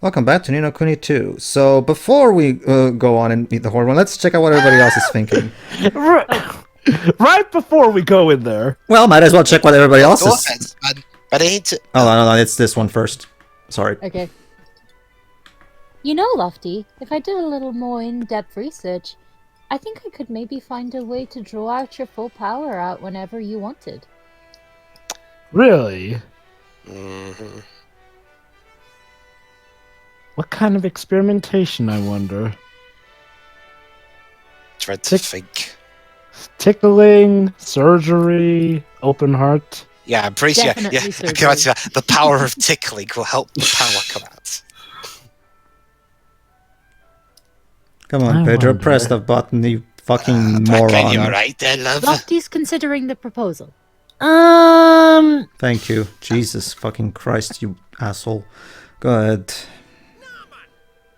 Welcome back to Nino Kuni 2. So before we go on and meet the Horde one, let's check out what everybody else is thinking. Right before we go in there. Well, might as well check what everybody else No is. offense, man, but I hate to... Oh, no, it's this one first. Sorry. Okay. You know, Lofty, if I did a little more in-depth research, I think I could maybe find a way to draw out your full power out whenever you wanted. Really? Mm-hmm. What kind of experimentation, I wonder? Dread to think. Tickling, surgery, open heart. Yeah, I'm pretty sure. Definitely Yeah, I surgery. can imagine that. The power of tickling will help the power come out. Come on, I Pedro, wonder. press the button, you fucking Back moron. in, you alright there, love? Lofty's considering the proposal. Thank you. Jesus fucking Christ, you asshole. Go ahead.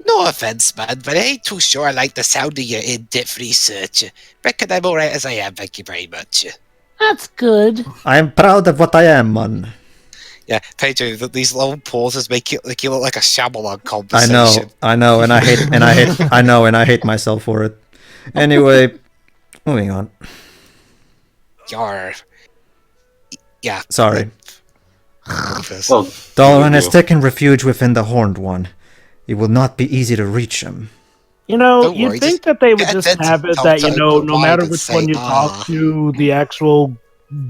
No offense, man, but I ain't too sure I like the sound of your in-depth research. Reckon I'm alright as I am, thank you very much. That's good. I am proud of what I am, man. Yeah, Pedro, these long pauses make you look like a Shyamalan conversation. I know, and I hate myself for it. Anyway, moving on. You're... Yeah. Sorry. Well, Doloran has taken refuge within the Horned One. It will not be easy to reach him. You know, Don't you'd worry, think just that they would get just them to have it talk that, to you know, the no matter blind and which say, one you "Ah." talk to, the actual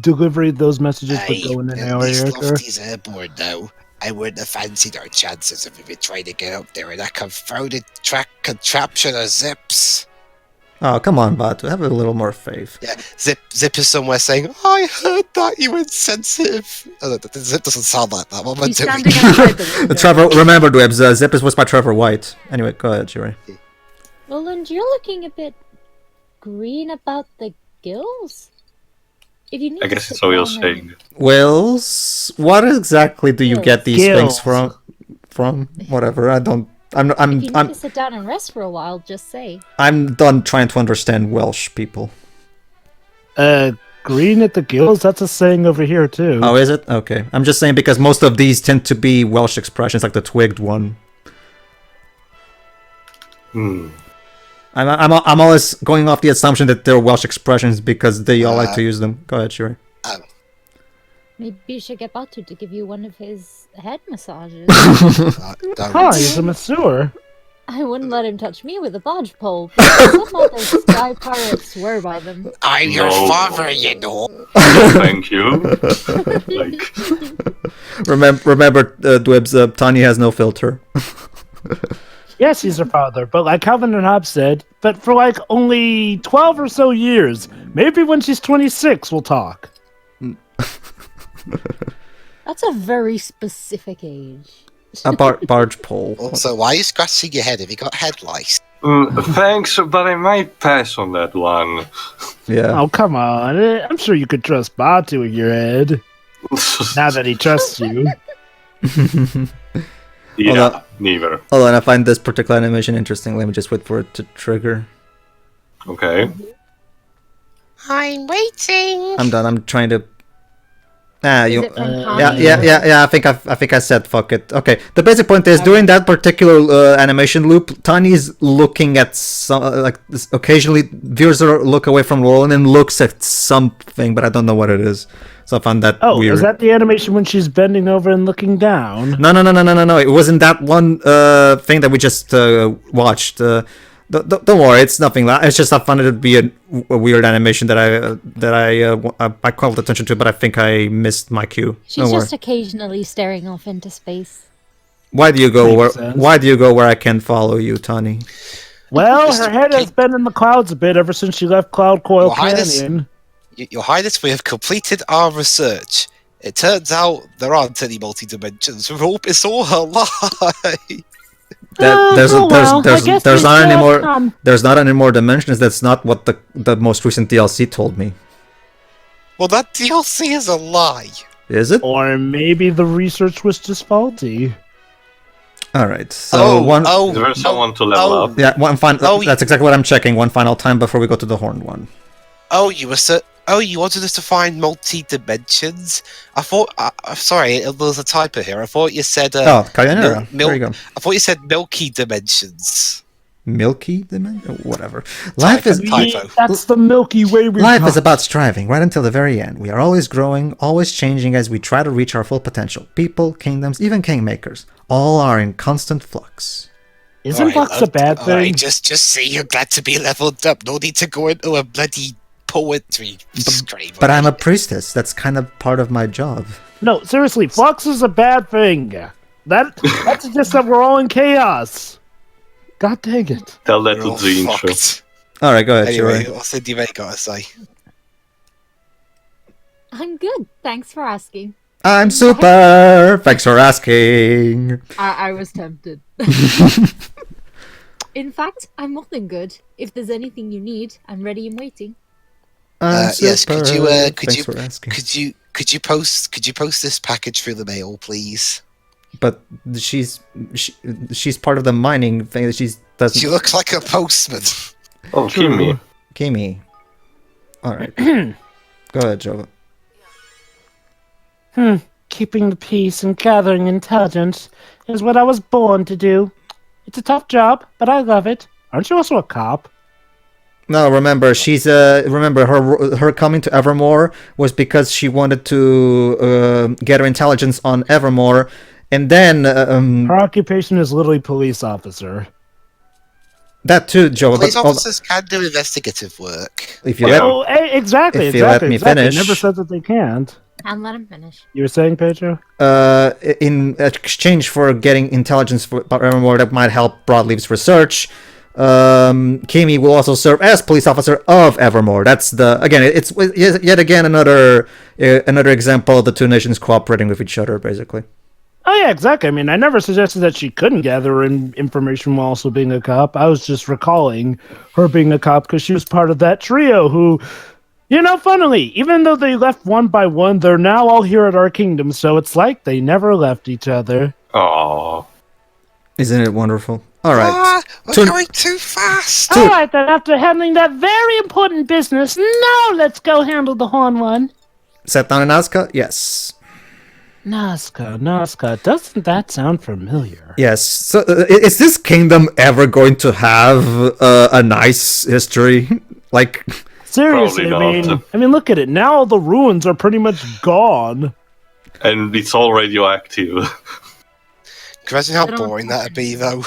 delivery of those messages would Aye, go in an at least area. Lofty's airborne now. I wouldn't have fancied our chances if we were trying to get up there in that confounded contraption of Zips. Oh, come on, Batu. Have a little more faith. Yeah, Zip is somewhere saying, I heard that, you insensitive. Oh, Zip doesn't sound like that. What am I He's doing? standing outside the window. Trevor, remember, Dwebs, Zip is voiced by Trevor White. Anyway, go ahead, Shuri. Roland, you're looking a bit green about the gills? If you need I to guess sit it's all you're down and- saying. Wills, what exactly do you get these things Gills. from? Whatever, I'm If you need to sit down and rest for a while, just say. I'm done trying to understand Welsh people. Green at the gills? That's a saying over here, too. Oh, is it? Okay. I'm just saying because most of these tend to be Welsh expressions, like the twigged one. I'm always going off the assumption that they're Welsh expressions because they all like to use them. Go ahead, Shuri. Maybe you should get Batu to give you one of his head massages. Huh, he's a masseur. I wouldn't let him touch me with a barge pole, but some other sky pirates swear by them. I'm your No. father, you know. Thank you. Like, Remember, Dwebs, Tanya has no filter. Yes, he's her father, but like Calvin and Hobbes said, but for like only 12 or so years. Maybe when she's 26, we'll talk. That's a very specific age. A barge pole. Also, why are you scratching your head? Have you got head lice? thanks, but I might pass on that one. Yeah. Oh, come on. I'm sure you could trust Batu in your head. Now that he trusts you. Yeah, neither. Hold on, I find this particular animation interesting. Let me just wait for it to trigger. Okay. I'm waiting. I'm done. I'm trying to. Is You. it from Yeah. I think I said fuck it. Okay. The basic point is during that particular animation loop, Tany's looking at some occasionally viewers look away from Roland and looks at something, but I don't know what it is. So I found that weird. Is that the animation when she's bending over and looking down? No. It wasn't that one thing that we just watched. Don't worry, it's nothing. It's just I found it to be a weird animation that I called attention to, but I think I missed my cue. She's Don't worry. just occasionally staring off into space. Why do you go Makes sense. Why do you go where I can follow you, Tani? Well, her head has been in the clouds a bit ever since she left Cloud Coil Your Highness- Canyon. Your Highness, we have completed our research. It turns out there aren't any multi-dimensions. It's all a lie. There's not any more. Come. There's not any more dimensions. That's not what the most recent DLC told me. Well, that DLC is a lie. Is it? Or maybe the research was just faulty. All right. So one. Is there someone to level up? Yeah, one final. Oh, That's exactly what I'm checking. One final time before we go to the horned one. Oh, you were Oh, you wanted us to find multi-dimensions? I thought... sorry, there was a typo here. I thought you said... Cayennera. There you go. I thought you said milky dimensions. Milky dimension? Whatever. Life is... Typo. That's the Milky Way. Life is about striving right until the very end. We are always growing, always changing as we try to reach our full potential. People, kingdoms, even kingmakers, all are in constant flux. Isn't flux a bad thing? Alright, just say you're glad to be leveled up. No need to go into a bloody poetry scream. But I'm a priestess. That's kind of part of my job. No, seriously, flux is a bad thing. That suggests that we're all in chaos. God dang it. Tell that to the intro. Alright, go ahead, Anyway, Shuri. what's the debate got to say? I'm good. Thanks for asking. I'm super! Thanks for asking. I was tempted. In fact, I'm more than good. If there's anything you need, I'm ready and waiting. Yes, could you Thanks for asking. could you post this package through the mail, please? But she's part of the mining thing. She doesn't. She looks like a postman. Oh, Kimi. Kimi. All right. Go ahead, Jova. Keeping the peace and gathering intelligence is what I was born to do. It's a tough job, but I love it. Aren't you also a cop? No, remember she's remember her coming to Evermore was because she wanted to get her intelligence on Evermore, and then Her occupation is literally police officer. that too, Joe. Police But officers can do investigative work. if you Yeah. let Exactly. If you let me finish. Never said that they can't. And let him finish. You were saying, Pedro? in exchange for getting intelligence for Evermore that might help Broadleaf's research, Kimi will also serve as police officer of Evermore. That's it's yet again another example of the two nations cooperating with each other, basically. Oh yeah, exactly. I mean, I never suggested that she couldn't gather information while also being a cop. I was just recalling her being a cop because she was part of that trio who, funnily, even though they left one by one, they're now all here at our kingdom, so it's like they never left each other. Oh. Isn't it wonderful? All right. We're going too fast. All right, then, after handling that very important business, now let's go handle the horn one. Set down in Nazca? Yes. Nazca, doesn't that sound familiar? Yes. So, is this kingdom ever going to have a nice history? Like, Seriously, Probably not. I mean, look at it. Now all the ruins are pretty much gone. And it's all radioactive. Imagine how boring that'd be, though.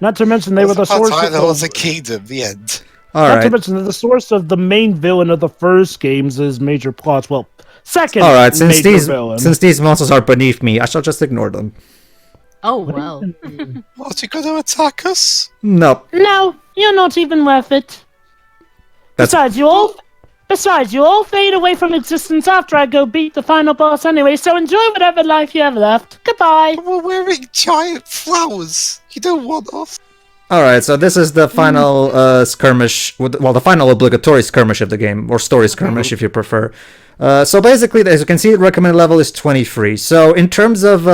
Not to mention they were the source of There was a kingdom. The end. all Not to right. mention that the source of the main villain of the first games is major plots. Well, second All right. Since major villain. these monsters are beneath me, I shall just ignore them. Oh, well. What, you gonna attack us? No. No, you're not even worth it. That's- Besides, you all fade away from existence after I go beat the final boss anyway, so enjoy whatever life you have left. Goodbye. We're wearing giant flowers. You don't want us. All right. So this is the final skirmish. Well, the final obligatory skirmish of the game, or story skirmish, if you prefer. So basically, as you can see, the recommended level is 23. So in terms of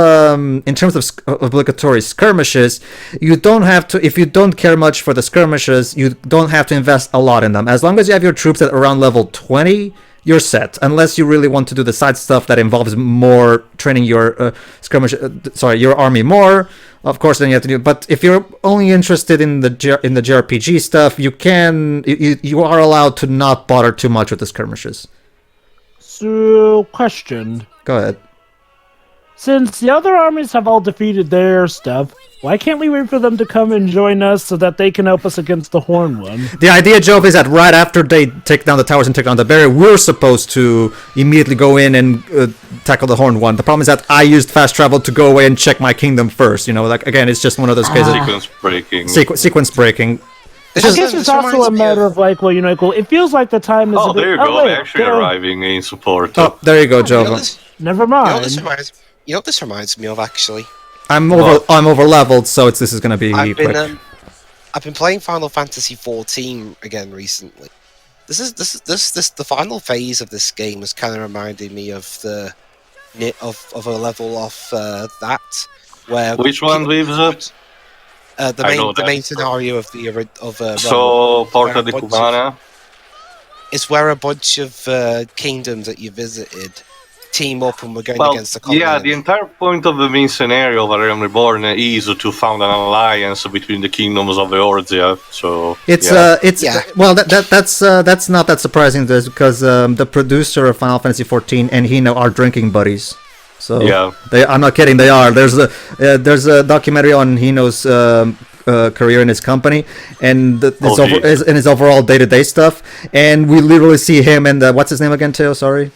obligatory skirmishes, you don't have to. If you don't care much for the skirmishes, you don't have to invest a lot in them. As long as you have your troops at around level 20, you're set. Unless you really want to do the side stuff that involves more training your your army more. Of course, then you have to do. But if you're only interested in the JRPG stuff, you are allowed to not bother too much with the skirmishes. So, question. Go ahead. Since the other armies have all defeated their stuff, why can't we wait for them to come and join us so that they can help us against the Horn one? The idea, Joe, is that right after they take down the towers and take down the barrier, we're supposed to immediately go in and tackle the Horn one. The problem is that I used fast travel to go away and check my kingdom first. Again, it's just one of those cases. Sequence breaking. Sequence breaking. I guess it's also a matter of it feels like the time is Oh, a bit... there you go. wait, They're actually arriving in support. Oh, there you go, Joe. Never You know mind. what this reminds me of, actually? I'm over leveled, so this is gonna be quick. I've been playing Final Fantasy XIV again recently. The final phase of this game is kind of reminding me of a level of that where Which one lives up? the main scenario of So, Porta di once Cubana. is where a bunch of kingdoms that you visited team up and we're going Well, against the common yeah, enemy. the entire point of the main scenario of Realm Reborn is to found an alliance between the kingdoms of the Eorzea. So It's Yeah. well that's not that surprising because the producer of Final Fantasy 14 and Hino are drinking buddies. So Yeah. I'm not kidding, they are. There's a documentary on Hino's career in his company and his overall day-to-day stuff, and we literally see him and what's his name again, Teo? Sorry.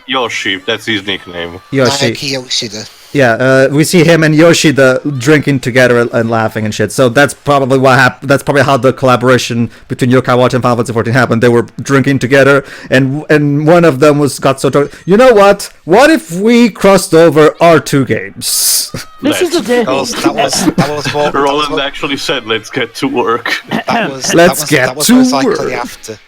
Yoshi, that's his nickname. Yoshi. Naoki Yoshida. Yeah, we see him and Yoshida drinking together and laughing and shit. So that's probably what happened. That's probably how the collaboration between Yokai Watch and Final Fantasy 14 happened. They were drinking together, and one of them got so drunk. You know what? What if we crossed over our two games? This is the day. That was more. Roland actually said, "Let's get to work." That was to most likely work. after.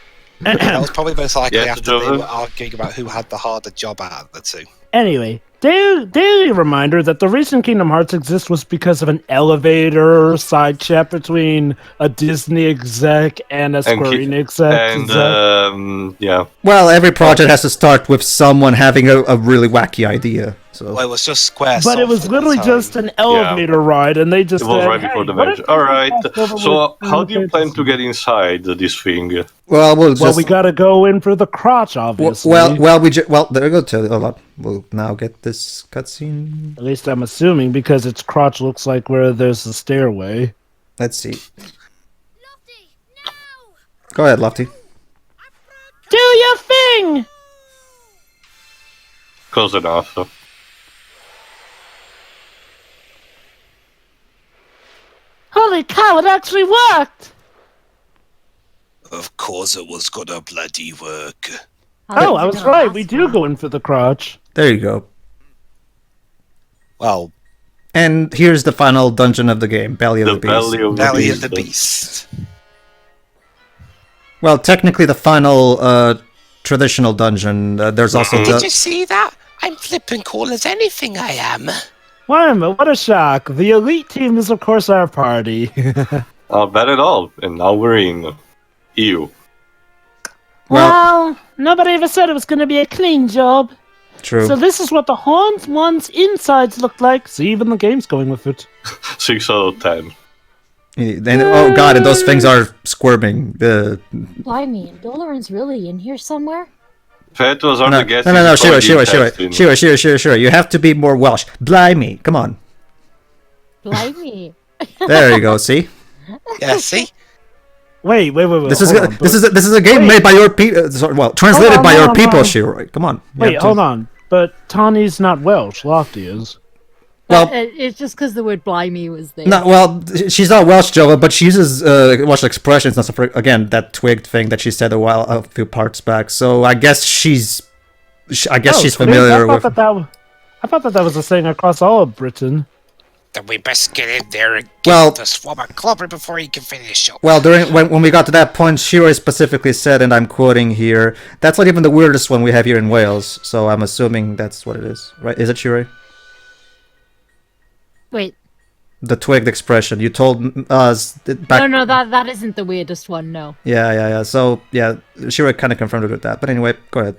That was probably most likely Yes, after they Jova? were arguing about who had the harder job out of the two. Anyway, daily reminder that the reason Kingdom Hearts exists was because of an elevator side chat between a Disney exec and a Square Enix exec. And yeah, Well, every project has to start with someone having a really wacky idea. So Well, it was just Square. But it was literally just an elevator ride, and they just it was said, right before "Hey, the what match. if All we right. crossed over So, with how do you Final plan to Fantasy?" get inside this thing? well, Well, we gotta go in for the crotch, obviously. well, there we go. Tell hold on. We'll now get this cutscene. At least I'm assuming, because its crotch looks like where there's a stairway. Let's see. Go ahead, Lofty. Do your thing! Close enough. Holy cow, it actually worked! Of course, it was gonna bloody work. Oh, I was right, we do go in for the crotch. There you go. Well, And here's the final dungeon of the game, Belly of the Beast. Belly of the Belly Beast. of the Beast. Well, technically the final traditional dungeon. There's also Did you the... see that? I'm flipping cool as anything I am. Wow, what a shock. The elite team is, of course, our party. Bad at all. And now we're in. EU. Well, nobody ever said it was going to be a clean job. True. So this is what the Horned One's insides look like. See, even the game's going with it. 6 out of 10. And, oh god, and those things are squirming. Blimey, Doloran's really in here somewhere? Petro's on No, the guest. no, Shira. You have to be more Welsh. Blimey, come on. Blimey. There you go. See, Yeah, see? Wait. this hold on, is a game made by your people. Well, translated Hold on, by hold your on, people, hold on. Shira. Come on. You Wait, have to- hold on. But Tawny's not Welsh. Lofty is. Well, It's just because the word blimey was there. no, well, she's not Welsh, Jova, but she uses Welsh expressions. Not so again that twigged thing that she said a few parts back. So I guess she's familiar with. I thought that was a saying across all of Britain. Then we best get in there and Well- get the swabber clobber before he can finish up. Well, when we got to that point, Shira specifically said, and I'm quoting here, "That's not even the weirdest one we have here in Wales." So I'm assuming that's what it is, right? Is it Shira? Wait. The twigged expression you told us back. No, that isn't the weirdest one, no. Yeah. So yeah, Shira kind of confirmed with that. But anyway, go ahead.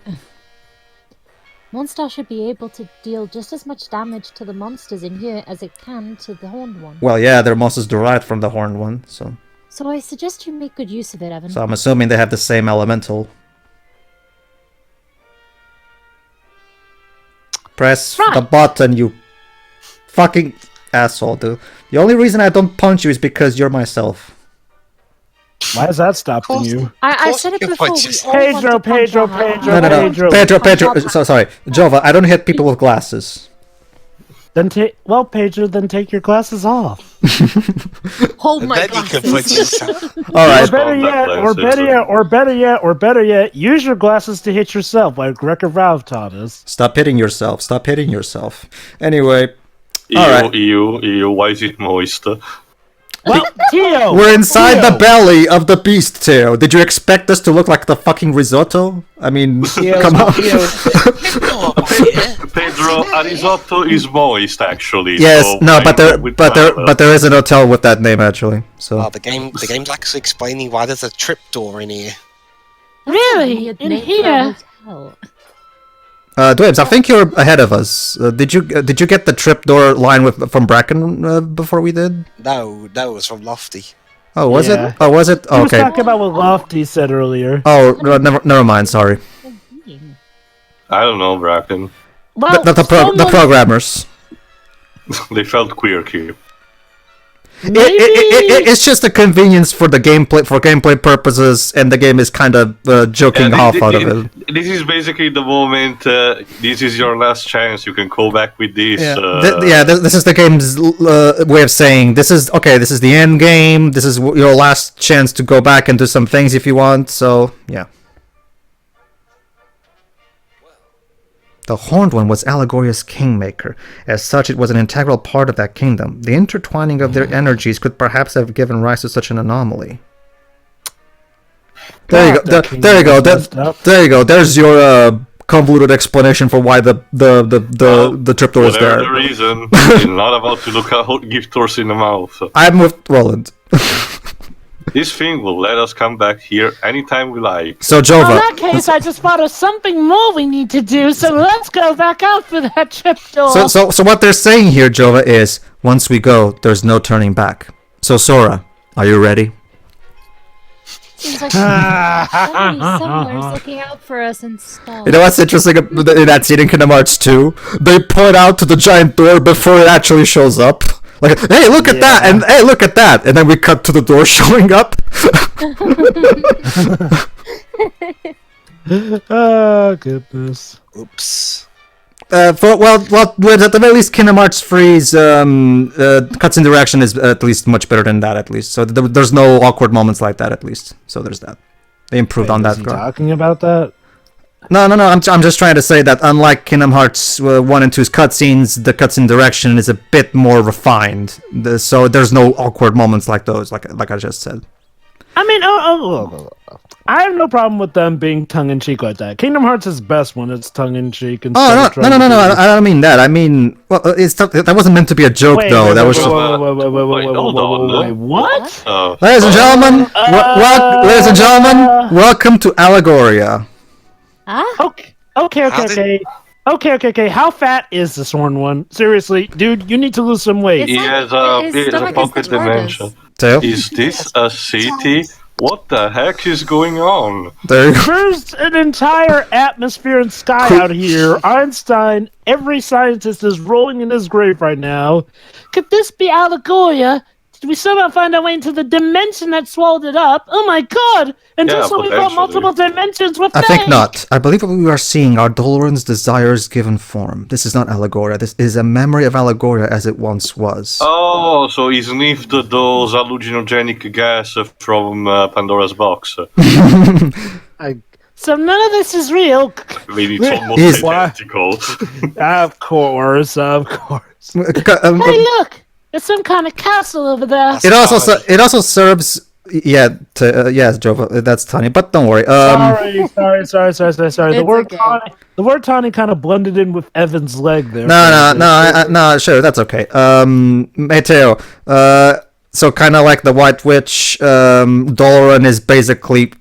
Monster should be able to deal just as much damage to the monsters in here as it can to the horned one. Well, yeah, they're monsters derived from the horned one, so So I suggest you make good use of it, Evan. I'm assuming they have the same elemental. Press Right. the button, you fucking asshole, dude. The only reason I don't punch you is because you're myself. Why is that stopping you? I said it Your before. point We is- all want Pedro, to punch Pedro, our heart. Pedro. No. Pedro. So sorry, Jova. I don't hit people with glasses. Then take your glasses off. Hold And my then you can put glasses. yourself. All right. Or better yet, use your glasses to hit yourself, like Wreck-It Ralph taught us. Stop hitting yourself. Stop hitting yourself. Anyway, EU, Alright. EU, why is it moist? Well, Tio, we're inside the Tio. belly of the beast, Teo. Did you expect us to look like the fucking risotto? I mean, come on. Oh, yeah. Pedro, a risotto is moist, actually. Yes, so no, I but go with there is an hotel with that name actually. So Oh, the game's actually explaining why there's a tripdoor in here. Really? Weird In name for a here? hotel. Dwebs, I think you're ahead of us. Did you get the trapdoor line from Bracken before we did? No, that was from Lofty. Oh, was Yeah. it? Oh, was it? He was Okay. talking about what Lofty said earlier. Oh, no, never mind. Sorry. I don't know, Bracken. Well, The someone- programmers. They felt quirky. It's just a convenience for the gameplay purposes, and the game is kind of joking half out of it. This is basically the moment. This is your last chance. You can go back with this. This is the game's way of saying this is okay. This is the end game. This is your last chance to go back and do some things if you want. So yeah. The Horned One was Allegoria's kingmaker. As such, it was an integral part of that kingdom. The intertwining of their energies could perhaps have given rise to such an anomaly. There you go. There you go. There you go. There's your convoluted explanation for why the trapdoor is there. Whatever the reason, you're not about to look at gift horse in the mouth. I'm with Roland. This thing will let us come back here anytime we like. So In Jova. that case, I just thought of something more we need to do, so let's go back out for that trapdoor. So what they're saying here, Jova, is once we go, there's no turning back. So Sora, are you ready? Seems like somebody somewhere's looking out for us and stuff. You know what's interesting in that scene in Kingdom Hearts 2? They point out to the giant door before it actually shows up. Like, hey, look at that, and hey, look at that, and then we cut to the door showing up. Oh goodness. Oops. At the very least, Kingdom Hearts 3's cutscene direction is at least much better than that, at least. So there's no awkward moments like that, at least. So there's that. They improved on that. Is he talking about that? No. I'm just trying to say that unlike Kingdom Hearts 1 and 2's cutscenes, the cutscene direction is a bit more refined. So there's no awkward moments like those, like I just said. I mean, I have no problem with them being tongue-in-cheek like that. Kingdom Hearts is best when it's tongue-in-cheek. No. I don't mean that. I mean, well, that wasn't meant to be a joke, though. That was just. Wait, what? Ladies and gentlemen, welcome to Allegoria. Huh? Okay. How fat is this Horn One? Seriously, dude, you need to lose some weight. He has a pocket dimension. Teo? Is this a city? What the heck is going on? There you go. There's an entire atmosphere and sky out here. Einstein, every scientist is rolling in his grave right now. Could this be Allegoria? Did we somehow find our way into the dimension that swallowed it up? Oh my god! And Yeah, just so we got potentially. multiple dimensions with I think not. I believe what we are seeing are Doloran's desires given form. This is not Allegoria. This is a memory of Allegoria as it once was. Oh, so he sniffed those hallucinogenic gas from Pandora's box. So none of this is real. Maybe it's almost He's- identical. Of course. Hey, look! There's some kind of castle over there. It also serves. Yes, Jova, that's Tanya. But don't worry. Sorry. The It's word okay. the word Tawny kind of blended in with Evan's leg there. No, sure, that's okay. Hey, Teo, so kind of like the White Witch, Doloran is basically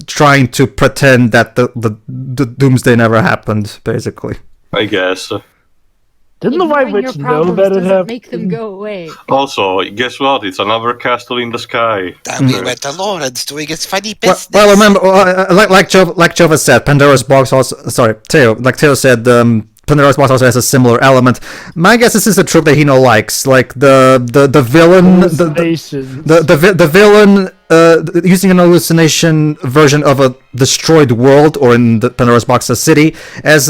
trying to pretend that the Doomsday never happened, basically. I guess. Didn't the White Ignoring your Witch know problems that it doesn't happened? make them go away. Also, guess what? It's another castle in the sky. Then we went to Lawrence doing its funny Well, business. well, remember, like Jova said, Pandora's box also. Sorry, Teo. Like Teo said, Pandora's box also has a similar element. My guess this is a trope that Hino likes, like the villain, Hallucinations. the villain using an hallucination version of a destroyed world, or in the Pandora's box, a city, as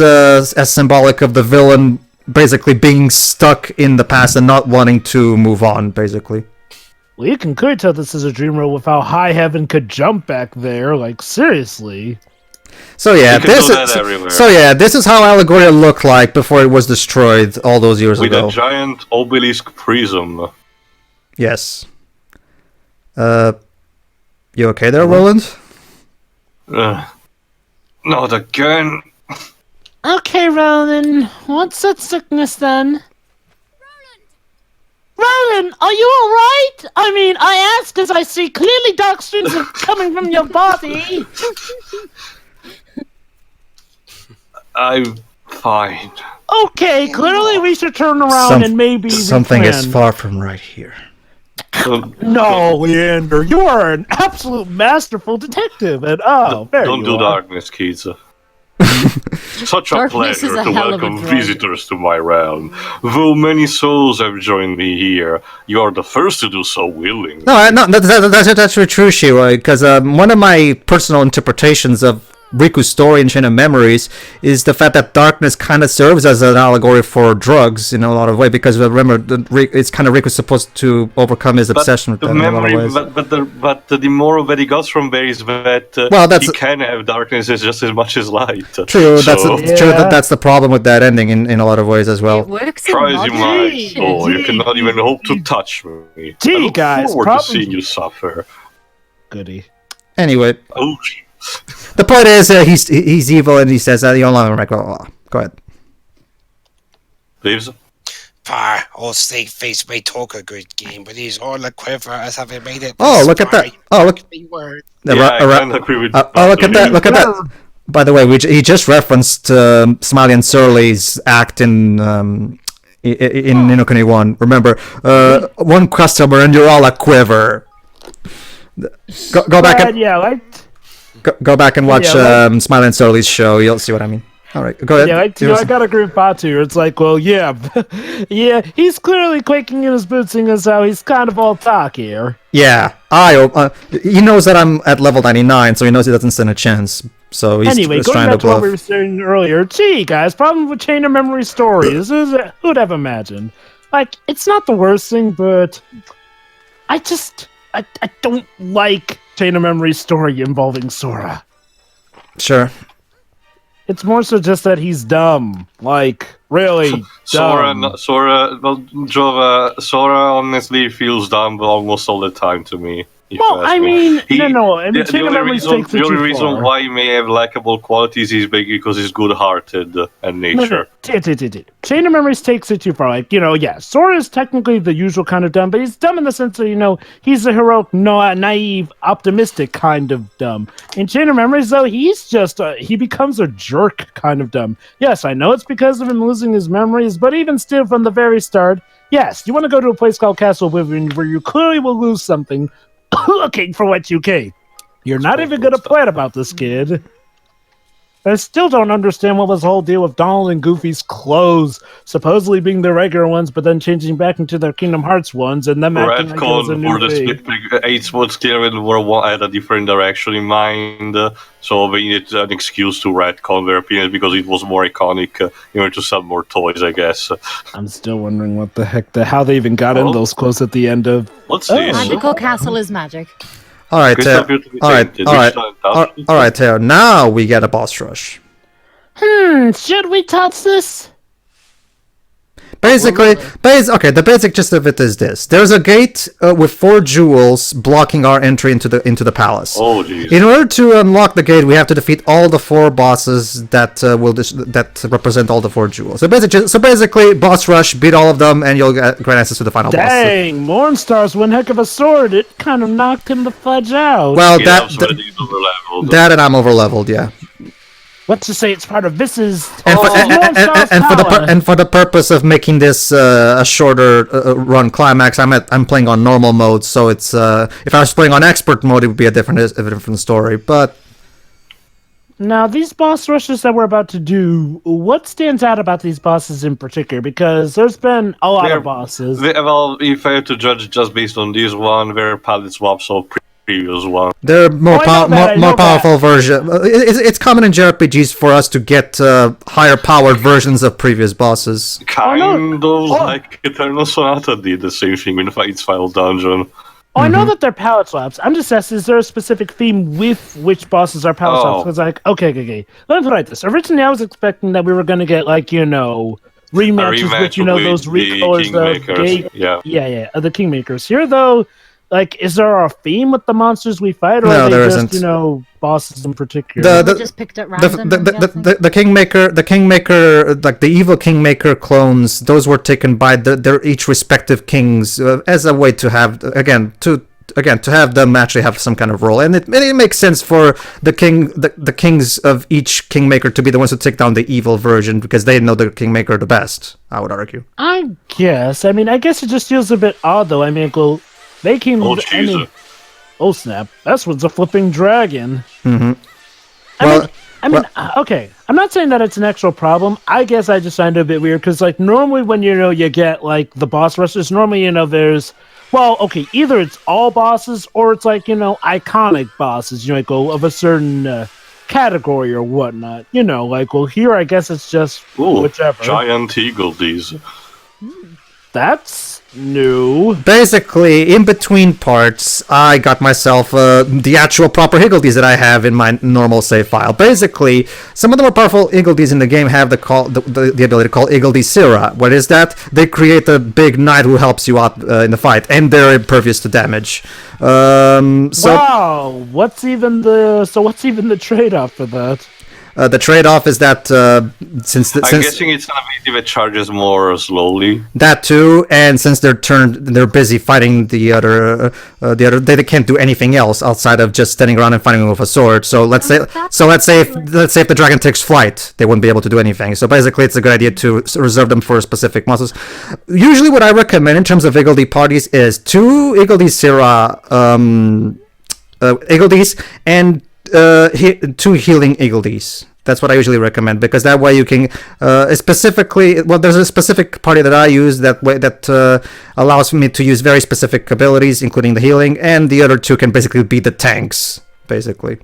symbolic of the villain basically being stuck in the past and not wanting to move on, basically. Well, you can clearly tell this is a dream world with how high heaven could jump back there. Like, seriously. So yeah, You can this do that is everywhere. this is how Allegoria looked like before it was destroyed all those years With ago. a giant obelisk prism. Yes. You okay there, Roland? Not again. Okay, Roland. What's that sickness then? Roland! Doloran, are you alright? I mean, I ask as I see clearly dark streams are coming from your body. I'm fine. Okay, clearly we should turn around and maybe something is replan. far from right here. No, Leander, you are an absolute masterful detective, and there Don't you do are. darkness, kids. Such a Darkness is pleasure a to hell of a welcome drug. visitors to my realm. Though many souls have joined me here, you are the first to do so willingly. No, that's actually true, Shiro, because one of my personal interpretations of Riku's story in Chain of Memories is the fact that darkness kind of serves as an allegory for drugs in a lot of ways, because remember, it's kind of Riku's supposed to overcome his obsession with the that in a lot of memory, ways. but the moral that he got from there is that Well, that's- he can have darkness just as much as light. True, that's So, true. That's the problem with that ending in a lot of ways as It well. works in try as you might, moderation. soul, you cannot even hope to touch me. Gee, I look guys, forward to problem- seeing you suffer. Goody. Anyway, Oh, gee. the point is he's evil and he says that you're not like, oh, go ahead. Leaves? Par, old snake face may talk a good game, but he's all a quiver as having made it. Oh, this look at that! far. Oh, look! Word. Yeah, I kind of agree with Oh, look at that! Look at that! By the way, he just referenced Smiley and Surly's act in Inokuni 1. Remember, one customer and you're all a quiver. Go back and Yeah, like go back and watch Yeah, Smiley and Surly's show. You'll see what I mean. All right, go ahead. I gotta agree with Batu. It's like, well, yeah, yeah, he's clearly quaking in his boots, seeing as how he's kind of all talk here. Yeah, he knows that I'm at level 99, so he knows he doesn't stand a chance. So he's Anyway, just going trying back to to what we bluff. were saying earlier, gee, guys, problem with Chain of Memory stories is who'd have imagined? Like, it's not the worst thing, but I don't like Chain of Memory story involving Sora. Sure. It's more so just that he's dumb. Like, really dumb. Sora honestly feels dumb almost all the time to me. if Well, you ask I me. mean, The Chain of Memory takes it only too reason far. why he may have likable qualities is because he's good-hearted and nature. Chain of Memories takes it too far. Like, yeah, Sora is technically the usual kind of dumb, but he's dumb in the sense that, he's a heroic, naive, optimistic kind of dumb. In Chain of Memories, though, he's just, he becomes a jerk kind of dumb. Yes, I know it's because of him losing his memories, but even still from the very start, yes, you want to go to a place called Castle Oblivion where you clearly will lose something looking for what you can. You're not even going to plan about this, kid. I still don't understand what was the whole deal with Donald and Goofy's clothes supposedly being their regular ones, but then changing back into their Kingdom Hearts ones, and them acting like it was a Redcon new for the thing. split 8 was clear had a different direction in mind, so they needed an excuse to retcon their opinions because it was more iconic in order to sell more toys, I guess. I'm still wondering what the heck, how they even got in Oh. those clothes at the end of. What's this? Magical castle is magic. All right, Crystal Teo. Beauty All right, Tainted. all right, Which time? all right, Teo. Now we get a boss rush. Should we touch this? Basically, the basic gist of it is this: there's a gate with 4 jewels blocking our entry into the palace. Oh, jeez. In order to unlock the gate, we have to defeat all the 4 bosses that that represent all the 4 jewels. So basically, boss rush, beat all of them, and you'll grant access to the final boss. Dang, Mornstar's one heck of a sword. It kind of knocked him the fudge out. Well, Yeah, so he's over-leveled. that and I'm over leveled, yeah. Let's just say it's part of Vis's. And Mornstar's for the purpose of making this a shorter run climax, I'm playing on normal mode. So it's if I was playing on expert mode, it would be a different story. But Now, these boss rushes that we're about to do, what stands out about these bosses in particular? Because there's been a lot of bosses. Well, if I had to judge just based on this one, they're palette swaps of previous one. they're more I know powerful version. It's common in JRPGs for us to get higher powered versions of previous bosses. Kind of like Eternal Sonata did the same thing in its final dungeon. Oh, I know that they're palette swaps. I'm just asking, is there a specific theme with which bosses are palette swaps? Because, okay. Let me put it like this. Originally, I was expecting that we were going to get, rematches with, those recolors of Kingmakers, yeah. the Kingmakers. Here, though, like, is there a theme with the monsters we fight, or No, are they there just, isn't. bosses in particular? The- We just picked at random. I'm guessing. the kingmaker, like the evil kingmaker clones, those were taken by their each respective kings as a way to have to have them actually have some kind of role, and it makes sense for the kings of each kingmaker to be the ones who take down the evil version because they know the kingmaker the best. I would argue. I guess. I mean, I guess it just feels a bit odd, though. I mean, well, they came. Oh, I Jesus. mean, oh snap! That's what's a flipping dragon. Mm-hmm. I mean, okay. I'm not saying that it's an actual problem. I guess I just find it a bit weird because, like, normally when you get like the boss rushes, normally there's. Well, okay, either it's all bosses or it's like, iconic bosses, like, of a certain category or whatnot. Like, well, here I guess it's just whichever. Giant eagle, these. That's new. Basically, in between parts, I got myself the actual proper Higgledies that I have in my normal save file. Basically, some of the more powerful Higgledies in the game have the ability to call Higgledy Sira. What is that? They create a big knight who helps you out in the fight, and they're impervious to damage. Wow, what's even the trade-off for that? The trade-off is that I'm guessing it's an ability that charges more slowly. That too, and since they're busy fighting the other, they can't do anything else outside of just standing around and fighting with a sword. So let's say if the dragon takes flight, they wouldn't be able to do anything. So basically, it's a good idea to reserve them for specific monsters. Usually, what I recommend in terms of Higgledy parties is 2 Higgledy Sira Higgledies and 2 healing Higgledies. That's what I usually recommend because that way you can specifically. Well, there's a specific party that I use that allows me to use very specific abilities, including the healing, and the other 2 can basically be the tanks, basically.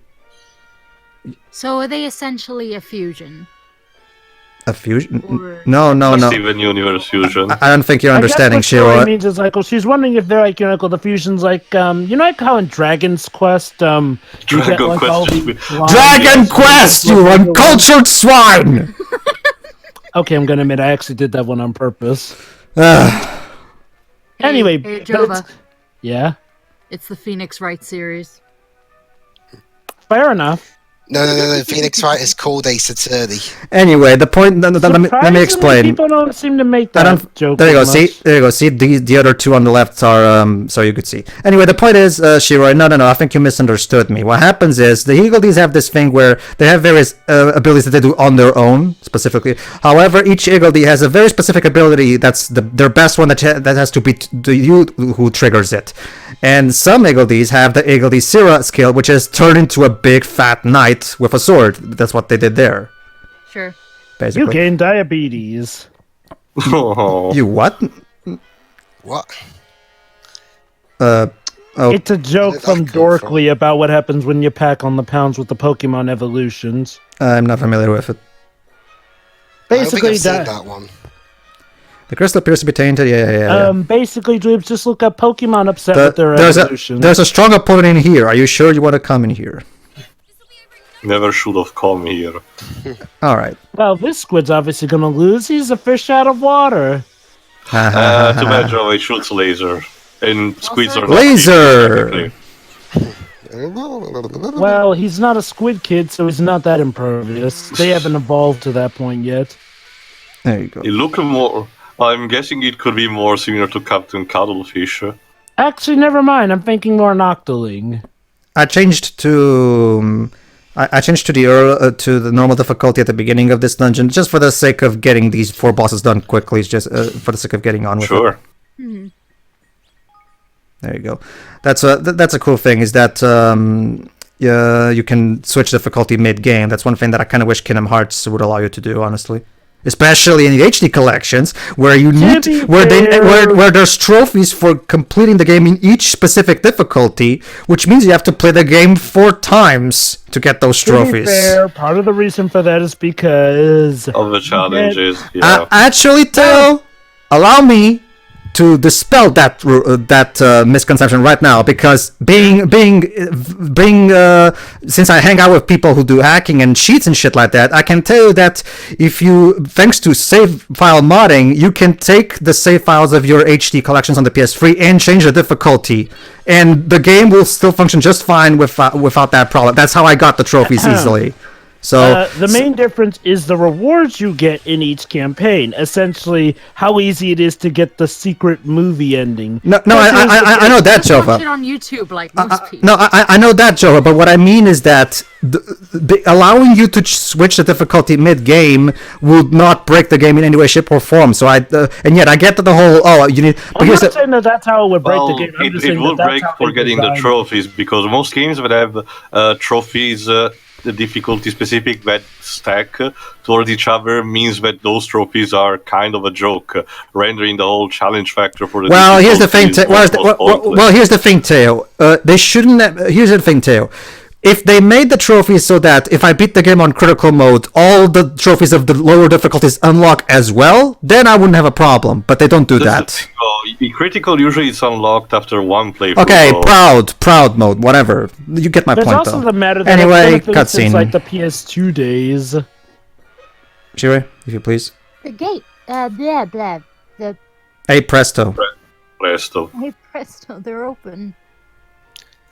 So are they essentially a fusion? A fusion? Or- No. Steven Universe fusion. I don't think you're understanding, I guess what Shiro. Tori means is like, well, she's wondering if they're like, the fusions like, like how in Dragon's Quest, you get Dragon like Quest all just these be- lines. Dragon Quest, you uncultured swine! Okay, I'm gonna admit I actually did that one on purpose. Ugh. Anyway, Hey, but Jova, yeah, it's the Phoenix Wright series. fair enough. No. Phoenix Wright is called Ace Attorney. Anyway, the point. Let me Surprisingly, explain. People don't seem to make I that don't. joke. There you go. as See, much. there you go. See, the other 2 on the left are so you could see. Anyway, the point is, Shiro. No. I think you misunderstood me. What happens is the Higgledies have this thing where they have various abilities that they do on their own, specifically. However, each Higgledy has a very specific ability that's their best one that has to be you who triggers it. And some Higgledies have the Higgledy Sira skill, which is turn into a big fat knight with a sword. That's what they did there, Sure. basically. You gain diabetes. Oh. You what? What? Oh. It's a joke Where did from that come Dorkly about what happens when you pack on the pounds with the Pokemon evolutions. I'm not familiar with it. I don't think Basically, I've seen that one. The crystal appears to be tainted. Yeah. basically, Dweebs, just look up Pokemon upset The- with their there's evolutions. there's a strong opponent in here. Are you sure you want to come in here? Never should have come here. All right. Well, this squid's obviously gonna lose. He's a fish out of water. Too bad Java shoots laser. And squids are not Laser! technically. Well, he's not a squid kid, so he's not that impervious. They haven't evolved to that point yet. There you go. It look more. I'm guessing it could be more similar to Captain Cuddlefish. Actually, never mind. I'm thinking more Noctoling. I changed to I changed to the normal difficulty at the beginning of this dungeon just for the sake of getting these 4 bosses done quickly. Just for the sake of getting on with it. Sure. There you go. That's a cool thing is that you can switch difficulty mid game. That's one thing that I kind of wish Kingdom Hearts would allow you to do, honestly. Especially in the HD collections, where you need where there's trophies for completing the game in each specific difficulty, which means you have to play the game 4 times to get those To be trophies. fair, part of the reason for that is because Of the challenges, yeah. Actually, Teo, allow me. to dispel that misconception right now, because since I hang out with people who do hacking and cheats and shit like that, I can tell you that if you, thanks to save file modding, you can take the save files of your HD collections on the PS3 and change the difficulty, and the game will still function just fine without that problem. That's how I got the trophies easily. So the main difference is the rewards you get in each campaign. Essentially, how easy it is to get the secret movie ending. No, I know that, Jova. Watch it on YouTube like most people. No, I know that, Jova, but what I mean is that allowing you to switch the difficulty mid-game would not break the game in any way, shape, or form. So and yet I get the whole, you need... I'm not saying that that's how it would break the game. It will break for getting the trophies, because most games that have trophies... the difficulty specific that stack towards each other means that those trophies are kind of a joke, rendering the whole challenge factor for the. Well, here's the thing. Here's the thing, Teo. They shouldn't. Here's the thing, Teo. If they made the trophies so that if I beat the game on critical mode, all the trophies of the lower difficulties unlock as well, then I wouldn't have a problem. But they don't do that. Critical usually it's unlocked after one playthrough. Okay, proud mode, whatever. You get my point, though. There's also the matter that anyway, it's been cutscene. since like the PS2 days. Shire, if you please. The gate. Blah blah. The. Hey, presto. Presto. Hey, presto. They're open.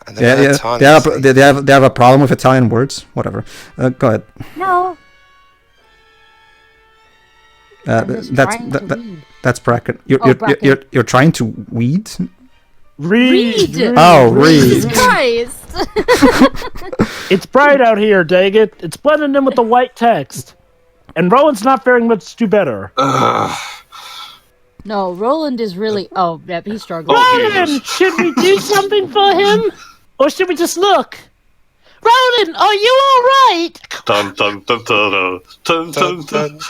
And Yeah. They have a problem with Italian words. Whatever. Go ahead. No. That's bracket. Bracket. You're trying to weed. Read. Oh, read. Jesus Christ! It's bright out here, dang it. It's blending in with the white text. And Roland's not faring much too better. No, Roland is really. Oh, yeah, he's struggling. Roland, should we do something for him? Or should we just look? Roland, are you alright? Dun dun dun dun dun dun dun.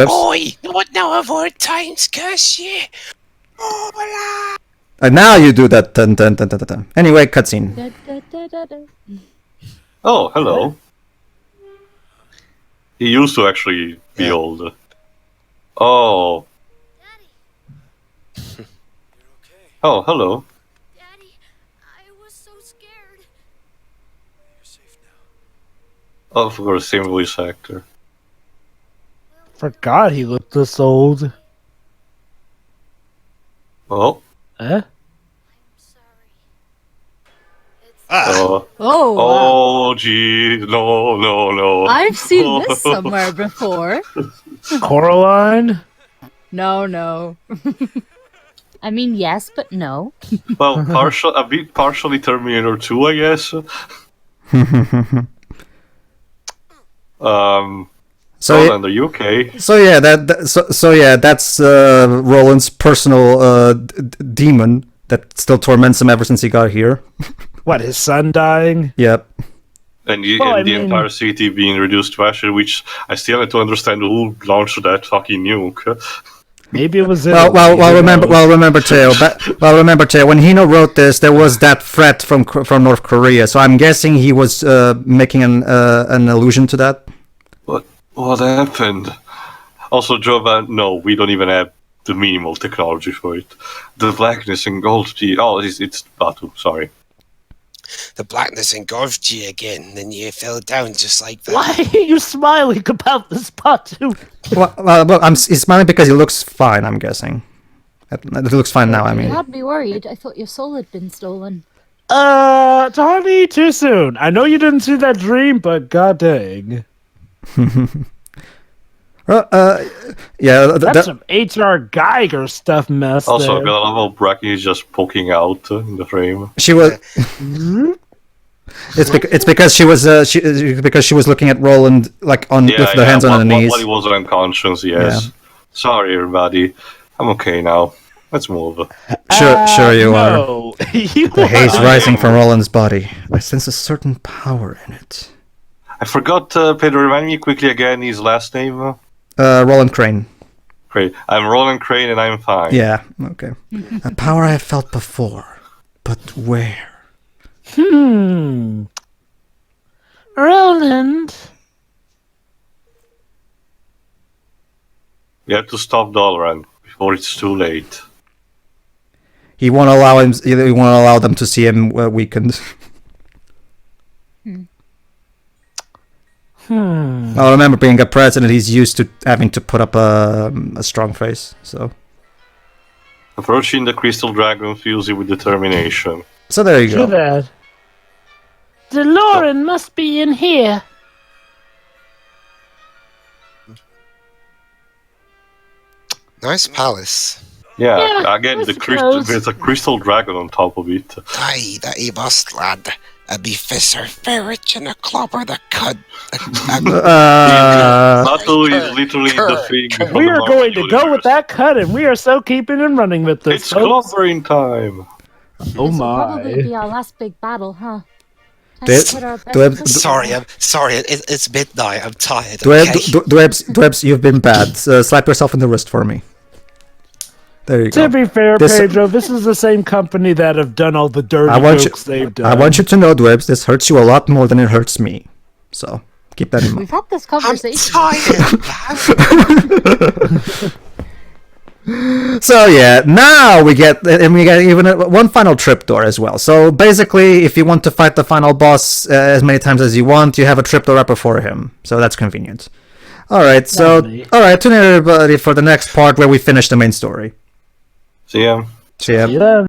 Oi, not now avoid times, curse you. Hola. And now you do that. Dun, dun, dun, dun, dun. Anyway, cutscene. Da, da, da, da, da. Oh, hello. He used to actually be old. Oh. Oh, hello. Daddy, I was so scared. You're safe now. Of course, same voice actor. Forgot he looked this old. Oh. Eh? I'm sorry. It's Oh. Oh, wow. Oh, gee. No. I've seen this somewhere before. Coraline? No. I mean, yes, but no. Well, a bit partially Terminator 2, I guess. So Roland, are you okay? So yeah, that's Roland's personal demon that still torments him ever since he got here. What, his son dying? Yep. And Well, the I mean- entire city being reduced to ashes, which I still need to understand who launched that fucking nuke. Maybe it was Well, remember, Teo. When Hino wrote this, there was that threat from North Korea. So I'm guessing he was making an allusion to that. What happened? Also, Jova, no, we don't even have the minimal technology for it. The blackness engulfed you. Oh, it's Batu, sorry. The blackness engulfed you again, then you fell down just like that. Why are you smiling about this pot too? Well, he's smiling because he looks fine, I'm guessing. It looks fine now, I You mean. had me worried. I thought your soul had been stolen. Tony, too soon. I know you didn't see that dream, but god dang. Yeah, That's some H.R. Geiger stuff mess Also, there. the level bracket is just poking out in the frame. she was. It's because she was looking at Roland with the hands on her knees. While he was unconscious, yes. Yeah. Sorry, everybody. I'm okay now. Let's move. Sure you are. No. You The haze are. rising from Roland's body. I sense a certain power in it. I forgot, Pedro, remind me quickly again his last name. Roland Crane. Great. I'm Roland Crane and I'm fine. Yeah, okay. A power I have felt before, but where? Roland. You have to stop Doloran before it's too late. He won't allow him. He won't allow them to see him weakened. Well, remember, being a president, he's used to having to put up a strong face. So approaching the crystal dragon fills you with determination. So there you go. Too bad. Doloran must be in here. Nice palace. Yeah, again, I there's a crystal dragon on top of it. Aye, that he must, lad. A be fisser ferret and a clobber that could. Battle is literally the thing. before We the are Marvel going to go with Universe. that cut, and we are so keeping and running with this. It's folks. clobbering time. Oh This will probably my. be our last big battle, huh? Time Did- to put our best do I- foot Sorry, forward. it's midnight. I'm tired. Dwebs, Okay? Dwebs, you've been bad. Slap yourself in the wrist for me. There you To go. be fair, This- Pedro, this is the same company that have done all the dirty I want you- jokes they've done. I want you to know, Dwebs, this hurts you a lot more than it hurts me. So keep that in mind. We've had this I'm conversation. tired. So yeah, now we get even one final tripdoor as well. So basically, if you want to fight the final boss as many times as you want, you have a tripdoor right before him. So that's convenient. All right, so Lovely. all right, tune in everybody for the next part where we finish the main story. So yeah. See ya. Yeah.